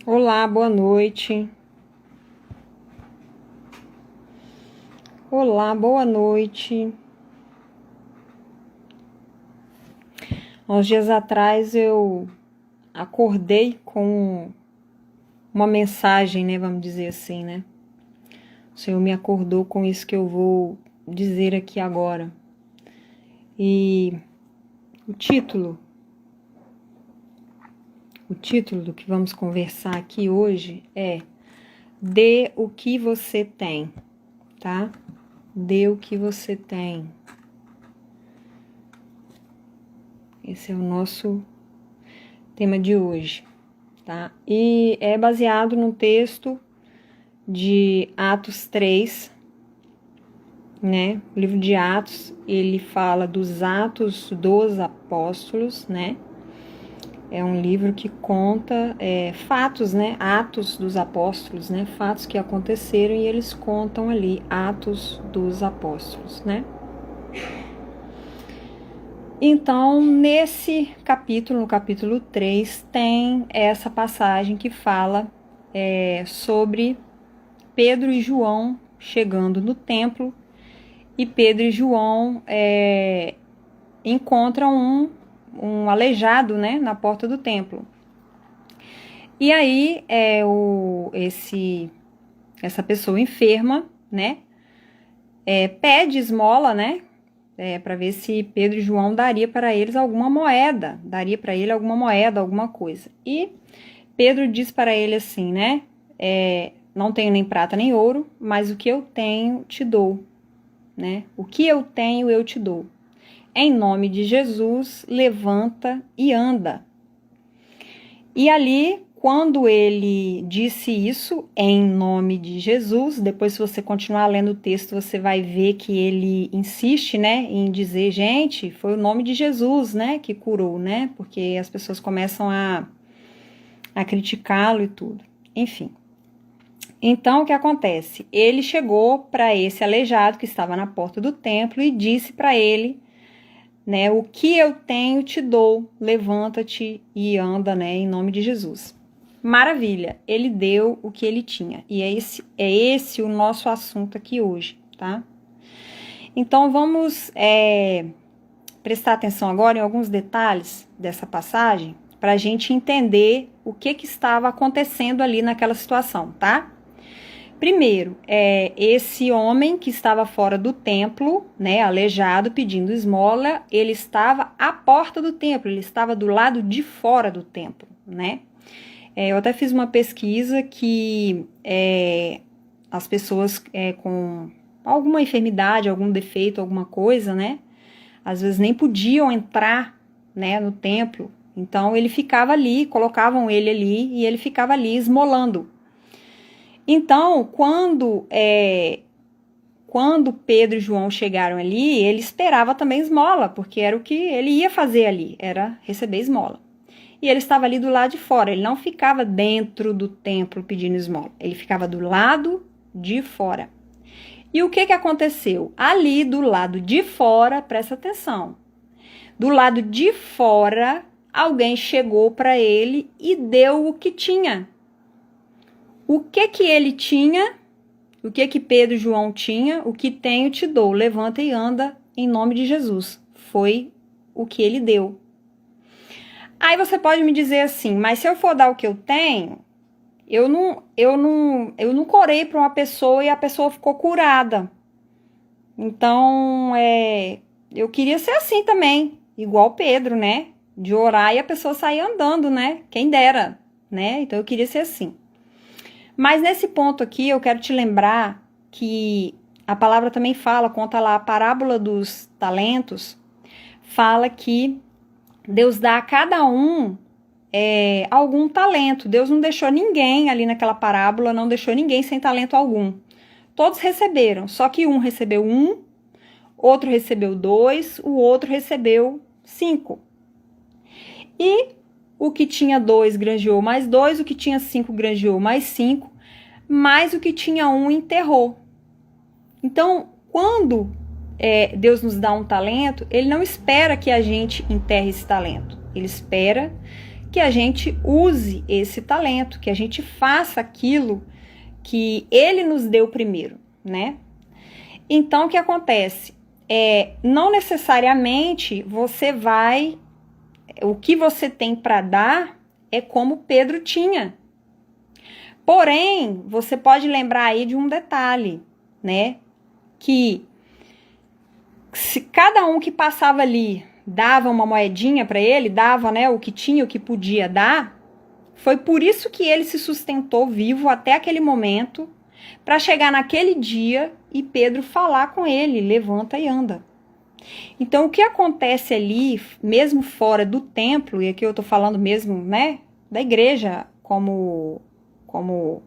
Olá, boa noite. Olá, boa noite. Uns dias atrás eu acordei com uma mensagem, né? Vamos dizer assim, né? O Senhor me acordou com isso que eu vou dizer aqui agora. E o título do que vamos conversar aqui hoje é Dê o que você tem, tá? Dê o que você tem. Esse é o nosso tema de hoje, tá? E é baseado no texto de Atos 3, né? O livro de Atos, ele fala dos Atos dos Apóstolos, né? É um livro que conta fatos, né? Atos dos Apóstolos, né? Fatos que aconteceram e eles contam ali Atos dos Apóstolos, né? Então, nesse capítulo, no capítulo 3, tem essa passagem que fala sobre Pedro e João chegando no templo e Pedro e João encontram um aleijado, né, na porta do templo. E aí essa pessoa enferma, né, pede esmola, né, para ver se Pedro e João daria para eles alguma moeda, alguma coisa. E Pedro diz para ele assim, né, não tenho nem prata nem ouro, mas o que eu tenho te dou, né? O que eu tenho eu te dou. Em nome de Jesus, levanta e anda. E ali, quando ele disse isso, em nome de Jesus, depois se você continuar lendo o texto, você vai ver que ele insiste, né, em dizer, gente, foi o nome de Jesus, né, que curou, né? Porque as pessoas começam a criticá-lo e tudo. Enfim. Então, o que acontece? Ele chegou para esse aleijado que estava na porta do templo e disse para ele, né, o que eu tenho te dou, levanta-te e anda, né, em nome de Jesus. Maravilha, ele deu o que ele tinha. E é esse o nosso assunto aqui hoje, tá? Então, vamos prestar atenção agora em alguns detalhes dessa passagem para a gente entender o que estava acontecendo ali naquela situação, tá? Primeiro, esse homem que estava fora do templo, né, aleijado, pedindo esmola, ele estava à porta do templo, ele estava do lado de fora do templo, né? Eu até fiz uma pesquisa que as pessoas com alguma enfermidade, algum defeito, alguma coisa, né, às vezes nem podiam entrar, né, no templo, então ele ficava ali, colocavam ele ali e ele ficava ali esmolando. Então, quando Pedro e João chegaram ali, ele esperava também esmola, porque era o que ele ia fazer ali, era receber esmola. E ele estava ali do lado de fora, ele não ficava dentro do templo pedindo esmola, ele ficava do lado de fora. E o que aconteceu? Ali do lado de fora, presta atenção, do lado de fora, alguém chegou para ele e deu o que tinha. O que ele tinha? O que Pedro e João tinha? O que tenho te dou, levanta e anda em nome de Jesus. Foi o que ele deu. Aí você pode me dizer assim, mas se eu for dar o que eu tenho, eu não curei para uma pessoa e a pessoa ficou curada. Então, eu queria ser assim também, igual Pedro, né? De orar e a pessoa sair andando, né? Quem dera, né? Então eu queria ser assim. Mas nesse ponto aqui, eu quero te lembrar que a palavra também fala, conta lá a parábola dos talentos, fala que Deus dá a cada um algum talento. Deus não deixou ninguém ali naquela parábola, não deixou ninguém sem talento algum. Todos receberam, só que um recebeu 1, outro recebeu 2, o outro recebeu 5. E o que tinha 2 granjeou mais 2, o que tinha 5 granjeou mais 5, mas o que tinha 1 enterrou. Então, quando Deus nos dá um talento, ele não espera que a gente enterre esse talento. Ele espera que a gente use esse talento, que a gente faça aquilo que ele nos deu primeiro, né? Então, o que acontece? Não necessariamente o que você tem para dar é como Pedro tinha. Porém, você pode lembrar aí de um detalhe, né? Que se cada um que passava ali dava uma moedinha para ele, dava, né, o que tinha, o que podia dar, foi por isso que ele se sustentou vivo até aquele momento, para chegar naquele dia e Pedro falar com ele, levanta e anda. Então, o que acontece ali, mesmo fora do templo, e aqui eu tô falando mesmo, né, da igreja como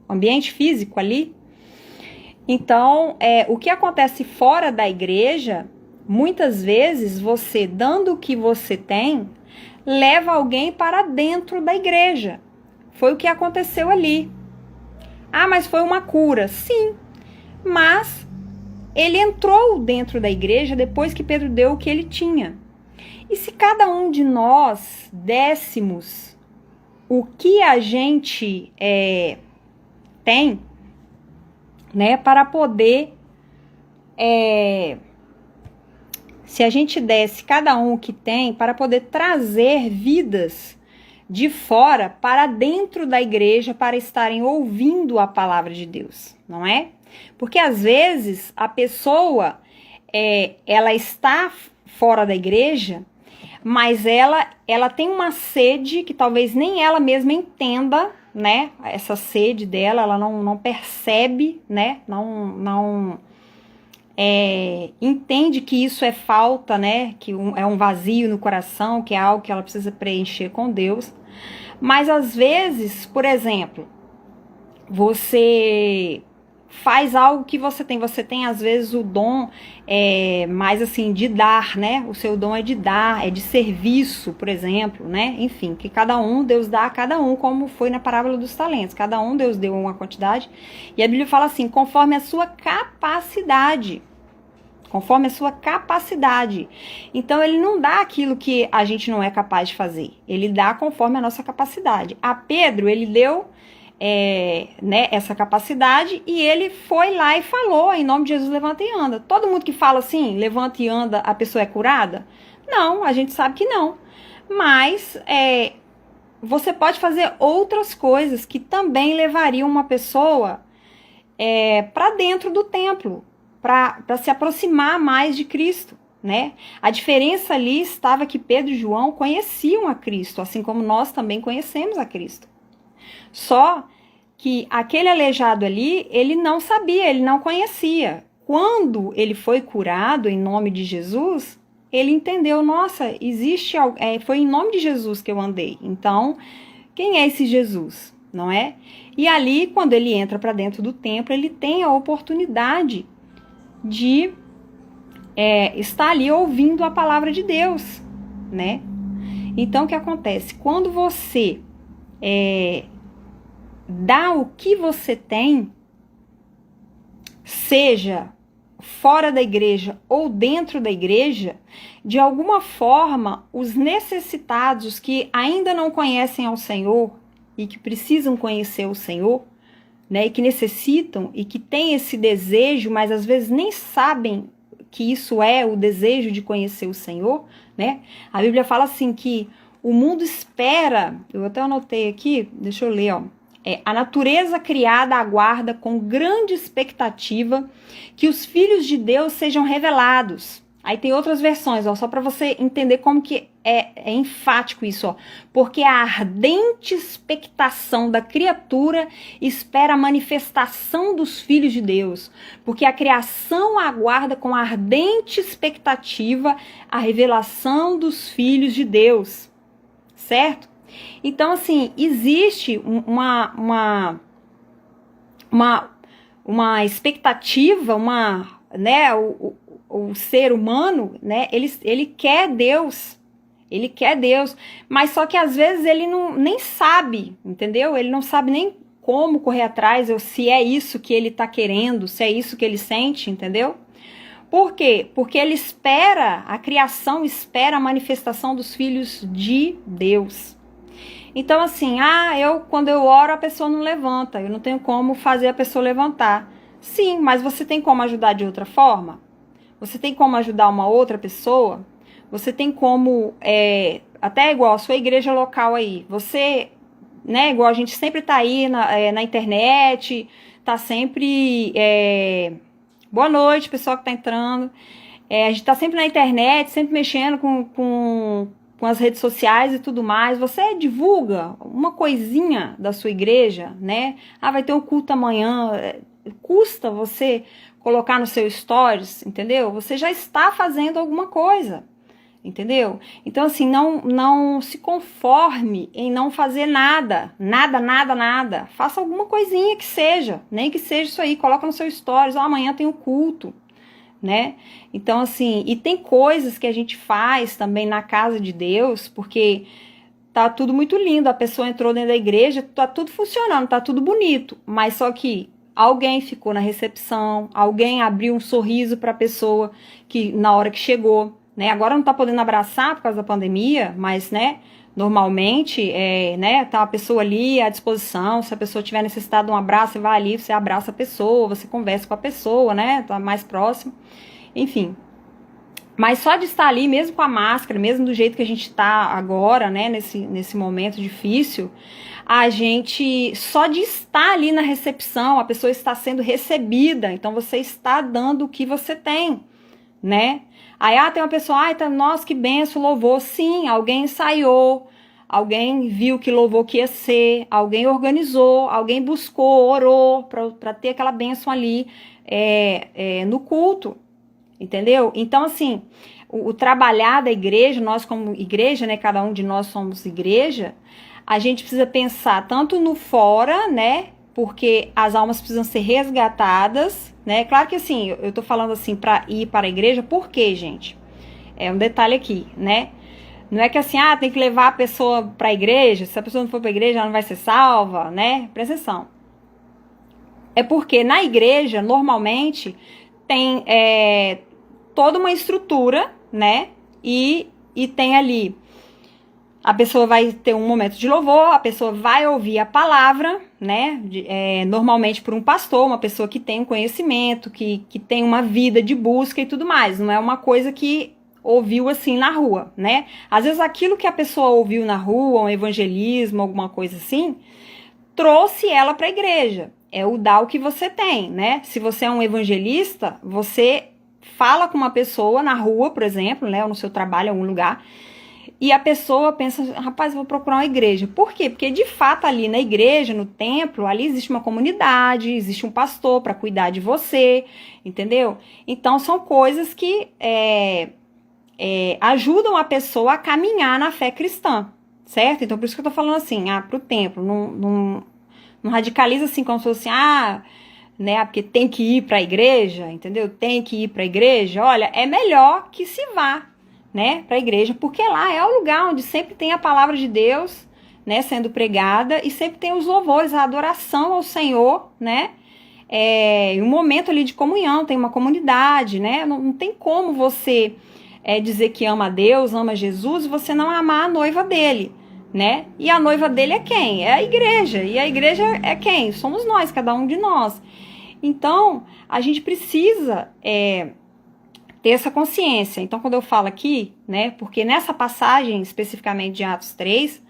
ambiente físico ali, então, o que acontece fora da igreja, muitas vezes você, dando o que você tem, leva alguém para dentro da igreja. Foi o que aconteceu ali. Ah, mas foi uma cura. Sim, mas ele entrou dentro da igreja depois que Pedro deu o que ele tinha. E se cada um de nós dessemos o que a gente tem, né, para poder, se a gente desse cada um o que tem, para poder trazer vidas de fora para dentro da igreja para estarem ouvindo a palavra de Deus, não é? Porque às vezes a pessoa, ela está fora da igreja, mas ela tem uma sede que talvez nem ela mesma entenda, né? Essa sede dela, ela não percebe, né? Não entende que isso é falta, né? Que é um vazio no coração, que é algo que ela precisa preencher com Deus. Mas às vezes, por exemplo, você faz algo que você tem às vezes o dom mais assim de dar, né? O seu dom é de dar, é de serviço, por exemplo, né? Enfim, que Deus dá a cada um, como foi na parábola dos talentos. Cada um Deus deu uma quantidade. E a Bíblia fala assim, conforme a sua capacidade. Conforme a sua capacidade. Então, ele não dá aquilo que a gente não é capaz de fazer. Ele dá conforme a nossa capacidade. A Pedro, ele deu né, essa capacidade e ele foi lá e falou, em nome de Jesus, levanta e anda. Todo mundo que fala assim, levanta e anda, a pessoa é curada? Não, a gente sabe que não. Mas você pode fazer outras coisas que também levariam uma pessoa para dentro do templo, para se aproximar mais de Cristo, né? A diferença ali estava que Pedro e João conheciam a Cristo, assim como nós também conhecemos a Cristo. Só que aquele aleijado ali, ele não sabia, ele não conhecia. Quando ele foi curado em nome de Jesus, ele entendeu, nossa, existe algo, foi em nome de Jesus que eu andei. Então, quem é esse Jesus, não é? E ali, quando ele entra para dentro do templo, ele tem a oportunidade de estar ali ouvindo a palavra de Deus, né? Então, o que acontece? Quando você dá o que você tem, seja fora da igreja ou dentro da igreja, de alguma forma, os necessitados, os que ainda não conhecem ao Senhor e que precisam conhecer o Senhor, né, e que necessitam e que têm esse desejo, mas às vezes nem sabem que isso é o desejo de conhecer o Senhor, né? A Bíblia fala assim que o mundo espera, eu até anotei aqui, deixa eu ler, ó. A natureza criada aguarda com grande expectativa que os filhos de Deus sejam revelados. Aí tem outras versões, ó, só para você entender como que é enfático isso, ó. Porque a ardente expectação da criatura espera a manifestação dos filhos de Deus. Porque a criação aguarda com ardente expectativa a revelação dos filhos de Deus. Certo? Então, assim, existe uma expectativa, né, o ser humano, né, ele quer Deus, mas só que às vezes ele nem sabe, entendeu? Ele não sabe nem como correr atrás, ou se é isso que ele tá querendo, se é isso que ele sente, entendeu? Por quê? Porque ele espera, a criação espera a manifestação dos filhos de Deus. Então, assim, quando eu oro, a pessoa não levanta, eu não tenho como fazer a pessoa levantar. Sim, mas você tem como ajudar de outra forma? Você tem como ajudar uma outra pessoa? Você tem como, até igual a sua igreja local aí, você, né, igual a gente sempre tá aí na internet, tá sempre, boa noite, pessoal que tá entrando, a gente tá sempre na internet, sempre mexendo com as redes sociais e tudo mais. Você divulga uma coisinha da sua igreja, né? Vai ter um culto amanhã, custa você colocar no seu stories, entendeu? Você já está fazendo alguma coisa, entendeu? Então, assim, não se conforme em não fazer nada. Faça alguma coisinha que seja, nem que seja isso aí, coloca no seu stories, amanhã tem um culto, né? Então, assim, e tem coisas que a gente faz também na casa de Deus, porque tá tudo muito lindo, a pessoa entrou dentro da igreja, tá tudo funcionando, tá tudo bonito, mas só que alguém ficou na recepção, alguém abriu um sorriso para a pessoa que na hora que chegou, né? Agora não tá podendo abraçar por causa da pandemia, mas, né, normalmente, né, tá a pessoa ali à disposição. Se a pessoa tiver necessidade de um abraço, você vai ali, você abraça a pessoa, você conversa com a pessoa, né, tá mais próximo, enfim. Mas só de estar ali, mesmo com a máscara, mesmo do jeito que a gente tá agora, né, nesse momento difícil, a gente, só de estar ali na recepção, a pessoa está sendo recebida, então você está dando o que você tem, né? Aí, tem uma pessoa, nossa, que benção, louvor. Sim, alguém ensaiou, alguém viu que louvor que ia ser, alguém organizou, alguém buscou, orou para ter aquela benção ali no culto, entendeu? Então, assim, o trabalhar da igreja, nós como igreja, né, cada um de nós somos igreja, a gente precisa pensar tanto no fora, né, porque as almas precisam ser resgatadas, né? Claro que assim, eu tô falando assim para ir para a igreja, por quê, gente? É um detalhe aqui, né? Não é que assim, tem que levar a pessoa para a igreja, se a pessoa não for para a igreja, ela não vai ser salva, né? Presta atenção. É porque na igreja, normalmente, tem toda uma estrutura, né? E tem ali, a pessoa vai ter um momento de louvor, a pessoa vai ouvir a palavra, né? Normalmente por um pastor, uma pessoa que tem um conhecimento, que tem uma vida de busca e tudo mais. Não é uma coisa que ouviu assim na rua, né? Às vezes aquilo que a pessoa ouviu na rua, um evangelismo, alguma coisa assim, trouxe ela para a igreja. É o dar o que você tem, né? Se você é um evangelista, você fala com uma pessoa na rua, por exemplo, né? Ou no seu trabalho, em algum lugar, e a pessoa pensa, rapaz, eu vou procurar uma igreja. Por quê? Porque de fato ali na igreja, no templo, ali existe uma comunidade, existe um pastor para cuidar de você, entendeu? Então são coisas que ajudam a pessoa a caminhar na fé cristã, certo? Então por isso que eu tô falando assim, pro templo, não radicaliza assim como se fosse né, porque tem que ir para a igreja, entendeu? Tem que ir para a igreja. Olha, é melhor que se vá, né, para a igreja, porque lá é o lugar onde sempre tem a palavra de Deus, né, sendo pregada, e sempre tem os louvores, a adoração ao Senhor, né, um momento ali de comunhão, tem uma comunidade, né, não tem como você dizer que ama a Deus, ama Jesus, e você não amar a noiva dele, né, e a noiva dele é quem? É a igreja, e a igreja é quem? Somos nós, cada um de nós. Então, a gente precisa ter essa consciência. Então, quando eu falo aqui, né, porque nessa passagem, especificamente de Atos 3,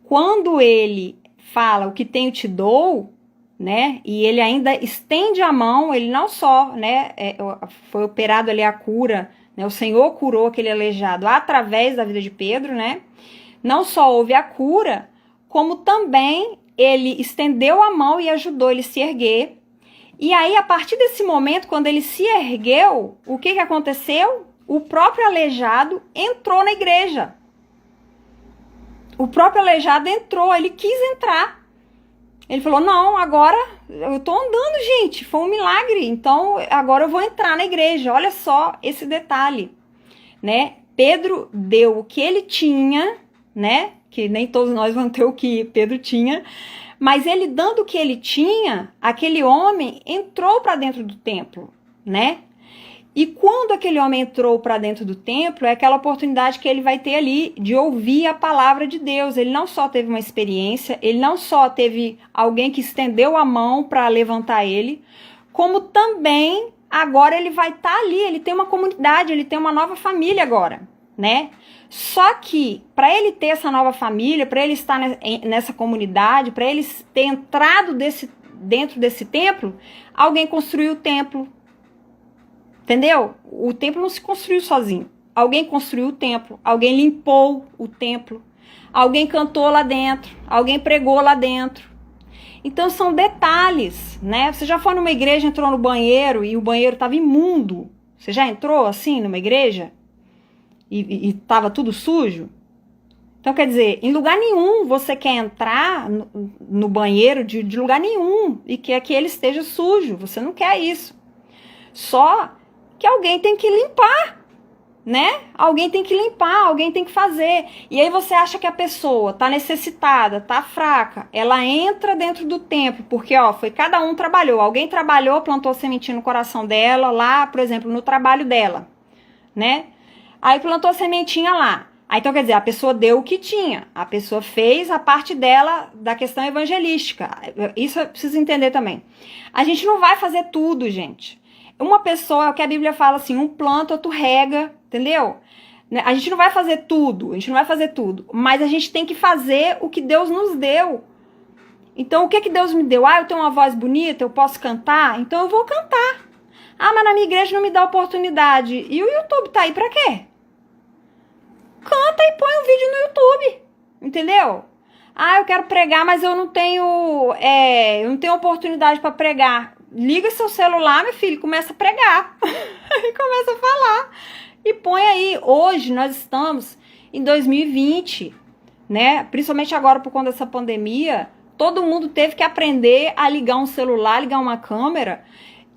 quando ele fala o que tenho te dou, né, e ele ainda estende a mão, ele não só, né, foi operado ali a cura, né, o Senhor curou aquele aleijado através da vida de Pedro, né, não só houve a cura, como também ele estendeu a mão e ajudou ele a se erguer. E aí, a partir desse momento, quando ele se ergueu, o que aconteceu? O próprio aleijado entrou na igreja. O próprio aleijado entrou, ele quis entrar. Ele falou, não, agora eu tô andando, gente, foi um milagre, então agora eu vou entrar na igreja. Olha só esse detalhe, né? Pedro deu o que ele tinha, né? Que nem todos nós vamos ter o que Pedro tinha, mas ele dando o que ele tinha, aquele homem entrou para dentro do templo, né? E quando aquele homem entrou para dentro do templo, é aquela oportunidade que ele vai ter ali de ouvir a palavra de Deus. Ele não só teve uma experiência, ele não só teve alguém que estendeu a mão para levantar ele, como também agora ele vai estar ali, ele tem uma comunidade, ele tem uma nova família agora, né? Só que para ele ter essa nova família, para ele estar nessa comunidade, para ele ter entrado dentro desse templo, alguém construiu o templo. Entendeu? O templo não se construiu sozinho. Alguém construiu o templo, alguém limpou o templo, alguém cantou lá dentro, alguém pregou lá dentro. Então são detalhes, né? Você já foi numa igreja, entrou no banheiro e o banheiro estava imundo? Você já entrou assim numa igreja? E estava tudo sujo? Então quer dizer, em lugar nenhum você quer entrar no banheiro de lugar nenhum e quer que ele esteja sujo. Você não quer isso. Só que alguém tem que limpar, né? Alguém tem que limpar, alguém tem que fazer. E aí você acha que a pessoa tá necessitada, tá fraca, ela entra dentro do templo, porque, ó, foi cada um trabalhou. Alguém trabalhou, plantou sementinha no coração dela, lá, por exemplo, no trabalho dela, né? Aí plantou sementinha lá. Aí, então, quer dizer, a pessoa deu o que tinha. A pessoa fez a parte dela da questão evangelística. Isso eu preciso entender também. A gente não vai fazer tudo, gente. Uma pessoa, é o que a Bíblia fala assim, um planta, outro rega, entendeu? A gente não vai fazer tudo, mas a gente tem que fazer o que Deus nos deu. Então, o que Deus me deu? Ah, eu tenho uma voz bonita, eu posso cantar, então eu vou cantar. Ah, mas na minha igreja não me dá oportunidade. E o YouTube tá aí pra quê? Canta e põe um vídeo no YouTube, entendeu? Ah, eu quero pregar, mas eu não tenho oportunidade para pregar. Liga seu celular, meu filho, começa a pregar. E começa a falar. E põe aí. Hoje nós estamos em 2020, né? Principalmente agora por conta dessa pandemia, todo mundo teve que aprender a ligar um celular, ligar uma câmera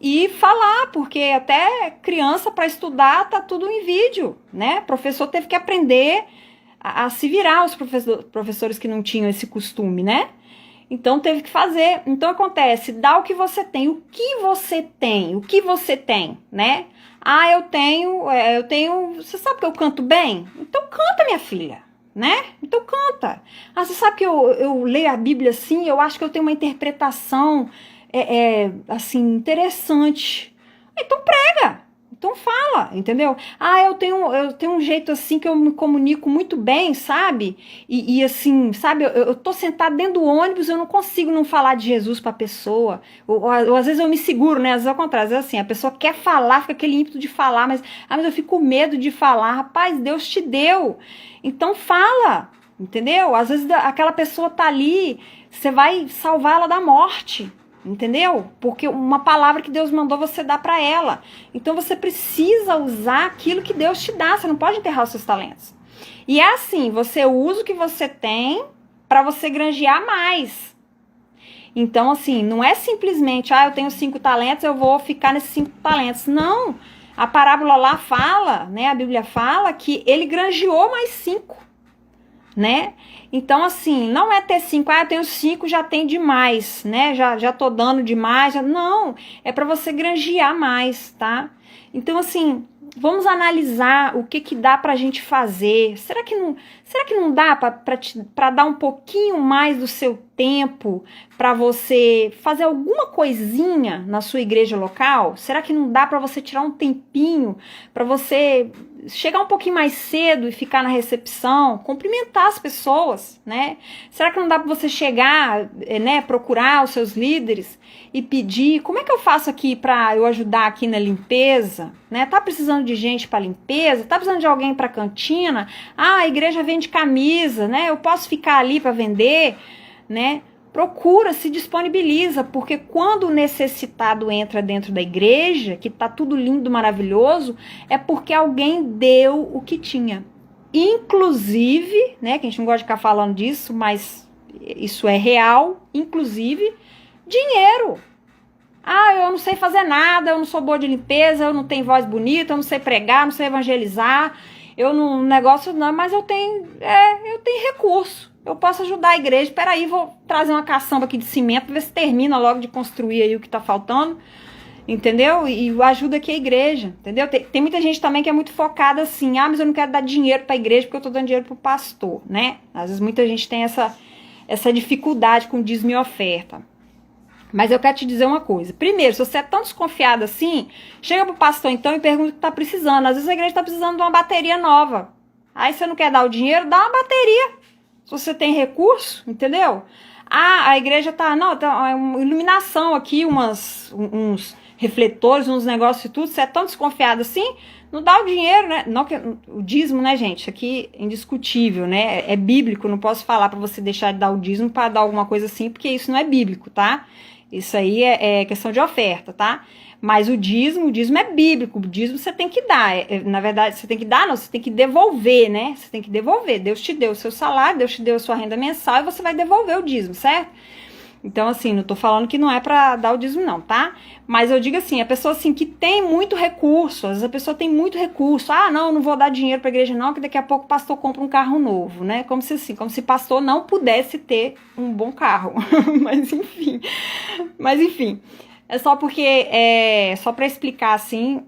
e falar, porque até criança para estudar tá tudo em vídeo, né? O professor teve que aprender a se virar, os professores que não tinham esse costume, né? Então teve que fazer. Então acontece, dá o que você tem. O que você tem, né? Ah, eu tenho, você sabe que eu canto bem? Então canta, minha filha, né? Então canta. Ah, você sabe que eu leio a Bíblia assim, eu acho que eu tenho uma interpretação assim, interessante. Então prega. Então fala, entendeu? Ah, eu tenho um jeito assim que eu me comunico muito bem, sabe? E assim, sabe? Eu tô sentada dentro do ônibus, eu não consigo não falar de Jesus pra pessoa. Ou às vezes eu me seguro, né? Às vezes ao contrário, às vezes assim, a pessoa quer falar, fica aquele ímpeto de falar, mas eu fico com medo de falar. Rapaz, Deus te deu. Então fala, entendeu? Às vezes aquela pessoa tá ali, você vai salvar ela da morte. Entendeu? Porque uma palavra que Deus mandou você dar para ela. Então você precisa usar aquilo que Deus te dá. Você não pode enterrar os seus talentos. E é assim, você usa o que você tem para você granjear mais. Então assim, não é simplesmente, eu tenho 5 talentos, eu vou ficar nesses 5 talentos. Não. A parábola lá fala, né? A Bíblia fala que ele granjeou mais 5, né? Então, assim, não é ter 5, eu tenho 5, já tem demais, né? Já tô dando demais. Não, é para você granjear mais, tá? Então, assim, vamos analisar o que dá pra gente fazer. Será que não dá pra dar um pouquinho mais do seu tempo pra você fazer alguma coisinha na sua igreja local? Será que não dá pra você tirar um tempinho pra você chegar um pouquinho mais cedo e ficar na recepção, cumprimentar as pessoas, né? Será que não dá para você chegar, né, procurar os seus líderes e pedir, como é que eu faço aqui para eu ajudar aqui na limpeza, né? Tá precisando de gente para limpeza? Tá precisando de alguém para cantina? Ah, a igreja vende camisa, né? Eu posso ficar ali para vender, né? Procura, se disponibiliza, porque quando o necessitado entra dentro da igreja, que tá tudo lindo, maravilhoso, é porque alguém deu o que tinha. Inclusive, né, que a gente não gosta de ficar falando disso, mas isso é real, inclusive, dinheiro. Ah, eu não sei fazer nada, eu não sou boa de limpeza, eu não tenho voz bonita, eu não sei pregar, não sei evangelizar, eu não negócio não, mas eu tenho recurso. Eu posso ajudar a igreja. Peraí, vou trazer uma caçamba aqui de cimento, ver se termina logo de construir aí o que tá faltando. entendeu? E ajuda aqui a igreja, entendeu? Tem muita gente também que é muito focada assim, mas eu não quero dar dinheiro para a igreja porque eu tô dando dinheiro pro pastor, né? Às vezes muita gente tem essa dificuldade com dízimo e oferta. Mas eu quero te dizer uma coisa. Primeiro, se você é tão desconfiado assim, chega pro pastor então e pergunta o que tá precisando. Às vezes a igreja tá precisando de uma bateria nova. Aí você não quer dar o dinheiro, dá uma bateria. Se você tem recurso, entendeu? Ah, a igreja tá uma iluminação aqui, uns refletores, uns negócios e tudo. Você é tão desconfiado assim, não dá o dinheiro, né? Não, o dízimo, né, gente? Isso aqui é indiscutível, né? É bíblico, não posso falar para você deixar de dar o dízimo para dar alguma coisa assim, porque isso não é bíblico, tá? Isso aí é questão de oferta, tá? Mas o dízimo é bíblico, o dízimo você tem que dar. Na verdade, você tem que dar, não, você tem que devolver, né? Você tem que devolver. Deus te deu o seu salário, Deus te deu a sua renda mensal e você vai devolver o dízimo, certo? Então, assim, não tô falando que não é pra dar o dízimo, não, tá? Mas eu digo assim, a pessoa, assim, que tem muito recurso, às vezes a pessoa tem muito recurso. Ah, não vou dar dinheiro pra igreja, não, que daqui a pouco o pastor compra um carro novo, né? Como se pastor não pudesse ter um bom carro. Mas enfim. É só porque, só pra explicar, assim,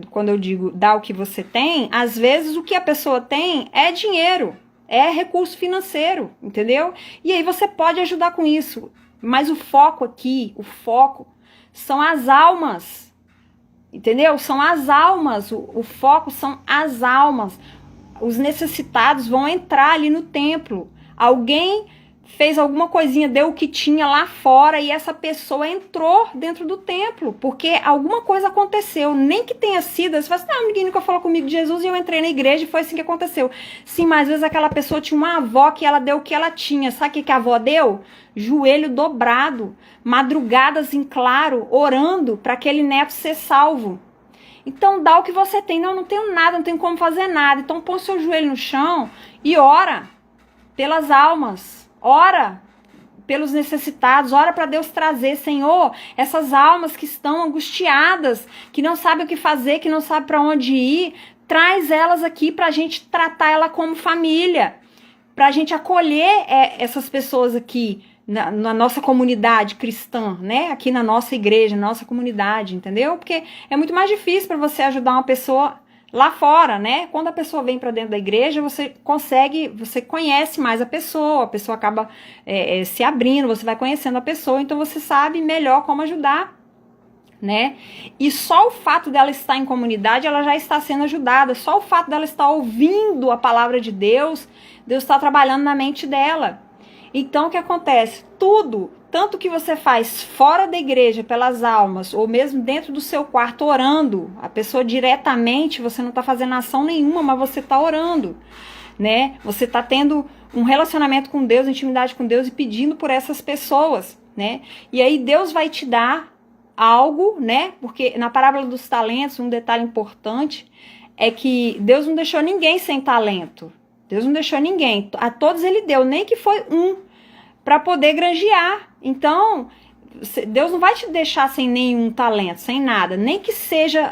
quando eu digo dar o que você tem, às vezes o que a pessoa tem é dinheiro, é recurso financeiro, entendeu? E aí você pode ajudar com isso. Mas o foco aqui, são as almas, entendeu? São as almas, o foco são as almas. Os necessitados vão entrar ali no templo. Alguém fez alguma coisinha, deu o que tinha lá fora e essa pessoa entrou dentro do templo, porque alguma coisa aconteceu, nem que tenha sido, você fala assim, não, ninguém nunca falou comigo de Jesus e eu entrei na igreja e foi assim que aconteceu. Sim, mas às vezes aquela pessoa tinha uma avó que ela deu o que ela tinha, sabe o que a avó deu? Joelho dobrado, madrugadas em claro, orando para aquele neto ser salvo. Então dá o que você tem, não tenho nada, não tenho como fazer nada, então põe o seu joelho no chão e ora pelas almas. Ora pelos necessitados, ora para Deus trazer, Senhor, essas almas que estão angustiadas, que não sabem o que fazer, que não sabem para onde ir, traz elas aqui para a gente tratar ela como família, para a gente acolher essas pessoas aqui na nossa comunidade cristã, né? Aqui na nossa igreja, na nossa comunidade, entendeu? Porque é muito mais difícil para você ajudar uma pessoa lá fora, né? Quando a pessoa vem para dentro da igreja, você conhece mais a pessoa acaba se abrindo, você vai conhecendo a pessoa, então você sabe melhor como ajudar, né? E só o fato dela estar em comunidade, ela já está sendo ajudada, só o fato dela estar ouvindo a palavra de Deus, Deus está trabalhando na mente dela. Então, o que acontece? Tudo, tanto que você faz fora da igreja pelas almas, ou mesmo dentro do seu quarto orando, a pessoa diretamente, você não está fazendo ação nenhuma, mas você está orando, né? Você está tendo um relacionamento com Deus, intimidade com Deus e pedindo por essas pessoas, né? E aí Deus vai te dar algo, né? Porque na parábola dos talentos, um detalhe importante é que Deus não deixou ninguém sem talento. Deus não deixou ninguém, a todos ele deu, nem que foi um, para poder granjear. Então, Deus não vai te deixar sem nenhum talento, sem nada, nem que seja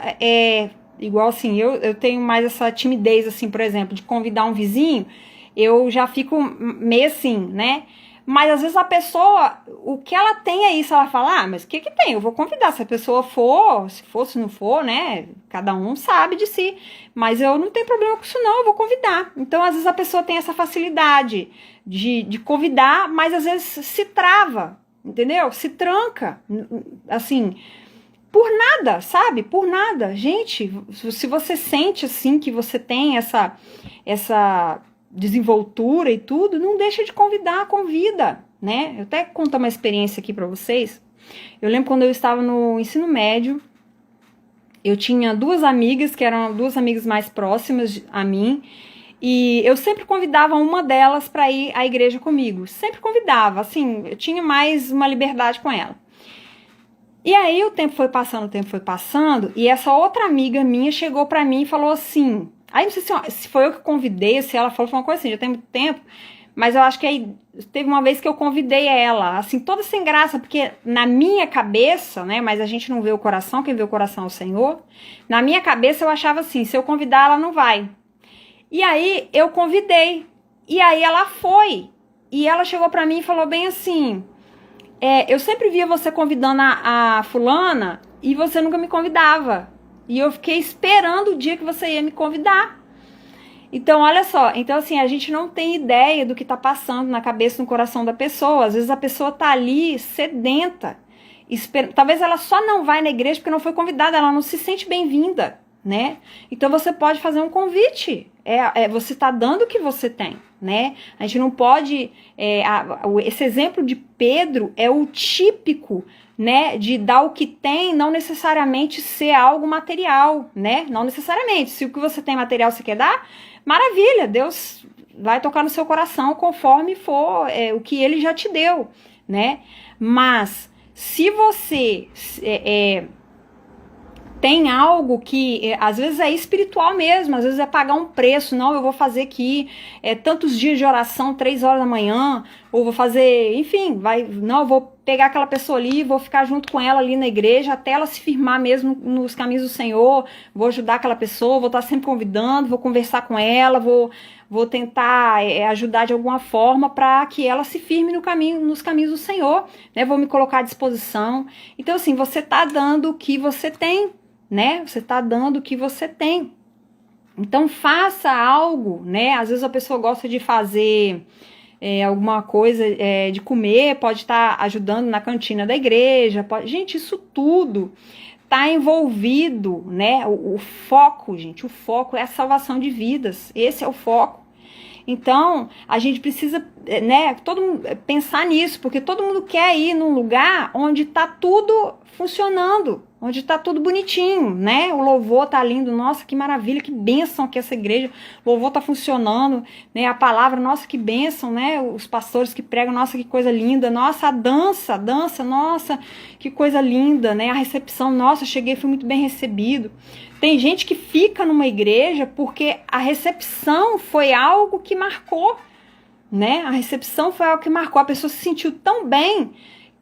igual assim, eu tenho mais essa timidez, assim, por exemplo, de convidar um vizinho, eu já fico meio assim, né? Mas às vezes a pessoa, o que ela tem é isso, ela fala, mas o que tem? Eu vou convidar, se a pessoa for, se não for, né? Cada um sabe de si, mas eu não tenho problema com isso não, eu vou convidar. Então às vezes a pessoa tem essa facilidade de convidar, mas às vezes se trava, entendeu? Se tranca, assim, por nada, sabe? Por nada. Gente, se você sente assim que você tem essa desenvoltura e tudo, não deixa de convidar, convida, né? Eu até conto uma experiência aqui pra vocês. Eu lembro quando eu estava no ensino médio, eu tinha duas amigas, que eram duas amigas mais próximas a mim, e eu sempre convidava uma delas para ir à igreja comigo. Sempre convidava, assim, eu tinha mais uma liberdade com ela. E aí o tempo foi passando, e essa outra amiga minha chegou pra mim e falou assim... Aí não sei se foi eu que convidei, se ela falou, foi uma coisa assim, já tem muito tempo, mas eu acho que aí teve uma vez que eu convidei ela, assim, toda sem graça, porque na minha cabeça, né, mas a gente não vê o coração, quem vê o coração é o Senhor, na minha cabeça eu achava assim, se eu convidar ela não vai. E aí eu convidei, e aí ela foi, e ela chegou pra mim e falou bem assim, eu sempre via você convidando a fulana e você nunca me convidava. E eu fiquei esperando o dia que você ia me convidar. Então, olha só, então assim, a gente não tem ideia do que tá passando na cabeça, no coração da pessoa. Às vezes a pessoa tá ali sedenta, talvez ela só não vai na igreja porque não foi convidada, ela não se sente bem-vinda, né? Então você pode fazer um convite, você tá dando o que você tem, né? A gente não pode, esse exemplo de Pedro é o típico, né, de dar o que tem, não necessariamente ser algo material, né? Não necessariamente, se o que você tem material você quer dar, maravilha, Deus vai tocar no seu coração conforme for o que ele já te deu, né? Mas se você tem algo que às vezes é espiritual mesmo, às vezes é pagar um preço, não, eu vou fazer aqui tantos dias de oração, 3 horas da manhã, ou vou fazer, enfim, eu vou pegar aquela pessoa ali, vou ficar junto com ela ali na igreja, até ela se firmar mesmo nos caminhos do Senhor, vou ajudar aquela pessoa, vou estar sempre convidando, vou conversar com ela, vou tentar ajudar de alguma forma para que ela se firme nos caminhos do Senhor, né? Vou me colocar à disposição. Então, assim, você tá dando o que você tem, né? Você tá dando o que você tem. Então, faça algo, né? Às vezes a pessoa gosta de fazer alguma coisa de comer, pode estar ajudando na cantina da igreja. Gente, isso tudo tá envolvido, né? O foco, gente, o foco é a salvação de vidas. Esse é o foco. Então, a gente precisa, né, todo mundo pensar nisso, porque todo mundo quer ir num lugar onde tá tudo funcionando, onde tá tudo bonitinho, né? O louvor tá lindo, nossa, que maravilha, que bênção que essa igreja, o louvor tá funcionando, né? A palavra, nossa, que bênção, né? Os pastores que pregam, nossa, que coisa linda, nossa, a dança, nossa, que coisa linda, né? A recepção, nossa, cheguei, fui muito bem recebido. Tem gente que fica numa igreja porque a recepção foi algo que marcou, né? A recepção foi algo que marcou, a pessoa se sentiu tão bem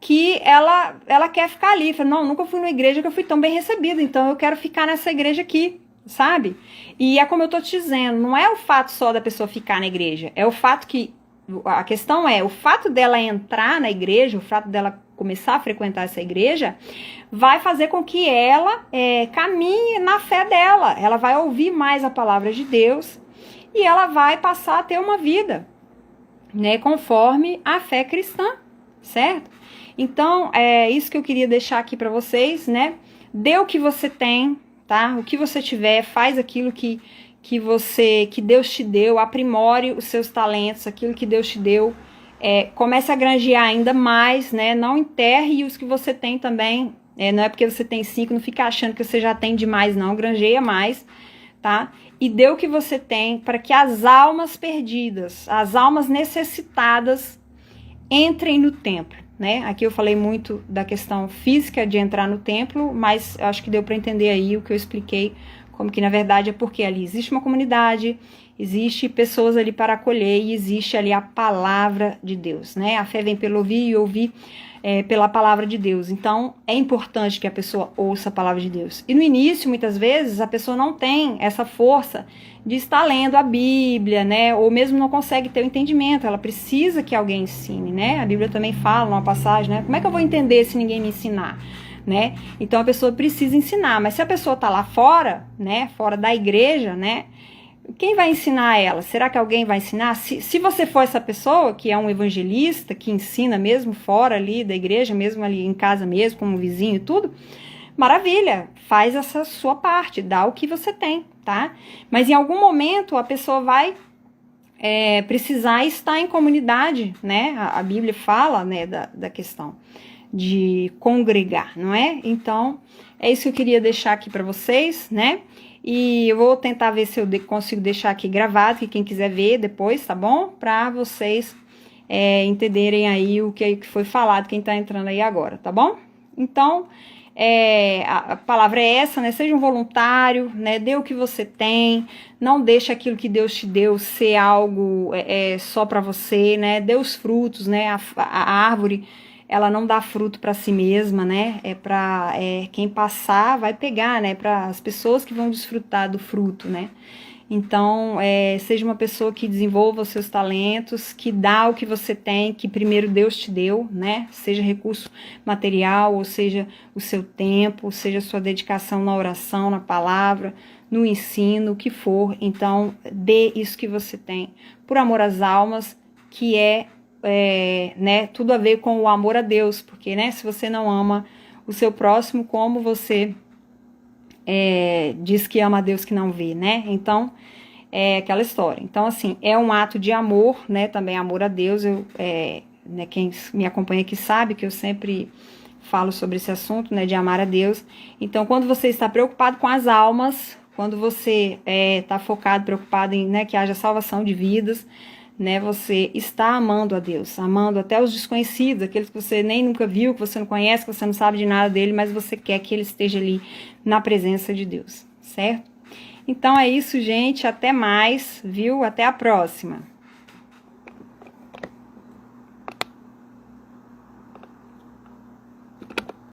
que ela quer ficar ali. Fala, não, nunca fui numa igreja que eu fui tão bem recebida, então eu quero ficar nessa igreja aqui, sabe? E é como eu tô te dizendo, não é o fato só da pessoa ficar na igreja, é o fato que, a questão é, o fato dela entrar na igreja, o fato dela começar a frequentar essa igreja, vai fazer com que ela caminhe na fé dela, ela vai ouvir mais a palavra de Deus e ela vai passar a ter uma vida, né, conforme a fé cristã, certo? Então, é isso que eu queria deixar aqui para vocês, né? Dê o que você tem, tá? O que você tiver, faz aquilo que Deus te deu, aprimore os seus talentos, aquilo que Deus te deu, comece a granjear ainda mais, né? Não enterre os que você tem também, não é porque você tem 5, não fica achando que você já tem demais, não, granjeia mais, tá? E dê o que você tem para que as almas perdidas, as almas necessitadas entrem no templo, né? Aqui eu falei muito da questão física de entrar no templo, mas eu acho que deu para entender aí o que eu expliquei, como que na verdade é porque ali existe uma comunidade, existe pessoas ali para acolher e existe ali a palavra de Deus, né? A fé vem pelo ouvir e ouvir pela palavra de Deus. Então, é importante que a pessoa ouça a palavra de Deus. E no início, muitas vezes, a pessoa não tem essa força de estar lendo a Bíblia, né? Ou mesmo não consegue ter o entendimento. Ela precisa que alguém ensine, né? A Bíblia também fala numa passagem, né? Como é que eu vou entender se ninguém me ensinar? Né? Então, a pessoa precisa ensinar. Mas se a pessoa está lá fora, né? Fora da igreja, né? Quem vai ensinar ela? Será que alguém vai ensinar? Se você for essa pessoa que é um evangelista, que ensina mesmo fora ali da igreja, mesmo ali em casa mesmo, como vizinho e tudo, maravilha, faz essa sua parte, dá o que você tem, tá? Mas em algum momento a pessoa vai precisar estar em comunidade, né? A Bíblia fala, né, da questão de congregar, não é? Então, é isso que eu queria deixar aqui para vocês, né? E eu vou tentar ver se eu consigo deixar aqui gravado, que quem quiser ver depois, tá bom? Para vocês entenderem aí o que foi falado, quem tá entrando aí agora, tá bom? Então, a palavra é essa, né? Seja um voluntário, né? Dê o que você tem, não deixe aquilo que Deus te deu ser algo só para você, né? Dê os frutos, né? A árvore, ela não dá fruto para si mesma, né? Quem passar vai pegar, né? Para as pessoas que vão desfrutar do fruto, né? Então, seja uma pessoa que desenvolva os seus talentos, que dá o que você tem, que primeiro Deus te deu, né? Seja recurso material, ou seja o seu tempo, ou seja a sua dedicação na oração, na palavra, no ensino, o que for. Então, dê isso que você tem, por amor às almas, que né, tudo a ver com o amor a Deus, porque, né, se você não ama o seu próximo, como você diz que ama a Deus que não vê, né? Então, é aquela história. Então, assim, é um ato de amor, né? Também amor a Deus. Né, quem me acompanha aqui sabe que eu sempre falo sobre esse assunto, né? De amar a Deus. Então, quando você está preocupado com as almas, quando você está focado, preocupado em, né, que haja salvação de vidas, né? Você está amando a Deus, amando até os desconhecidos, aqueles que você nem nunca viu, que você não conhece, que você não sabe de nada dele, mas você quer que ele esteja ali na presença de Deus, certo? Então é isso, gente. Até mais, viu? Até a próxima.